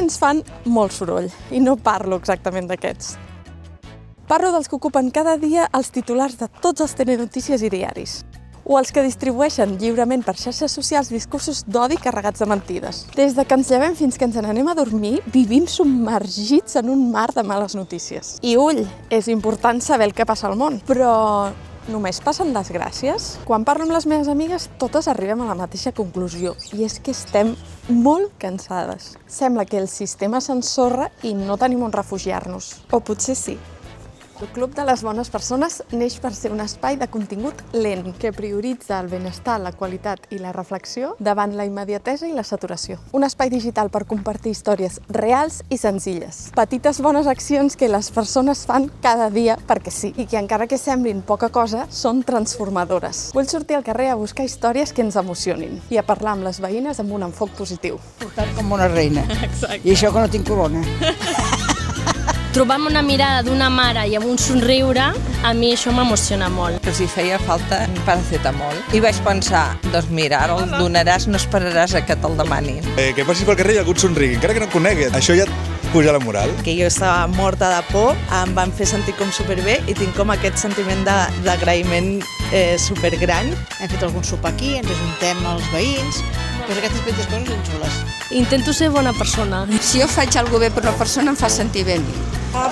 moments fan molt soroll i no parlo exactament d'aquests. Parlo dels que ocupen cada dia els titulars de tots els telenotícies i diaris, o els que distribueixen lliurement per xarxes socials discursos d'odi carregats de mentides. Des de que ens llevem fins que ens n'anem a dormir, vivim submergits en un mar de males notícies. I ull, és important saber el que passa al món, però només passen desgràcies? Quan parlo amb les meves amigues, totes arribem a la mateixa conclusió, i és que estem molt cansades. Sembla que el sistema s'ensorra i no tenim on refugiar-nos. O potser sí. El Club de les Bones Persones neix per ser un espai de contingut lent que prioritza el benestar, la qualitat i la reflexió davant la immediatesa i la saturació. Un espai digital per compartir històries reals i senzilles. Petites bones accions que les persones fan cada dia perquè sí i que encara que semblin poca cosa, són transformadores. Vull sortir al carrer a buscar històries que ens emocionin i a parlar amb les veïnes amb un enfoc positiu. Portat com una reina. Exacte. I això que no tinc corona. Trobar una mirada d'una mare i amb un somriure, a mi això m'emociona molt. Els hi feia falta un paracetamol. I vaig pensar, doncs mira, ara el donaràs, no esperaràs a que te'l demanin. Que passis pel carrer i algú et sonrigui, encara que no et conegui. Això ja et puja la moral. Que jo estava morta de por, em van fer sentir com superbé i tinc com aquest sentiment d'agraïment supergran. Hem fet algun sopar aquí, ens ajuntem els veïns, doncs aquestes petites coses són xules. Intento ser bona persona. Si jo faig alguna bé per una persona em fa sentir bé a mi. Ha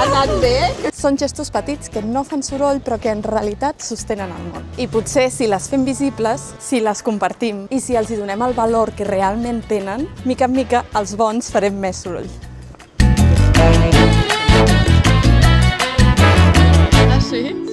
anat bé? Són gestos petits que no fan soroll però que en realitat sostenen el món. I potser si les fem visibles, si les compartim i si els hi donem el valor que realment tenen, mica en mica els bons farem més soroll. Ah, sí?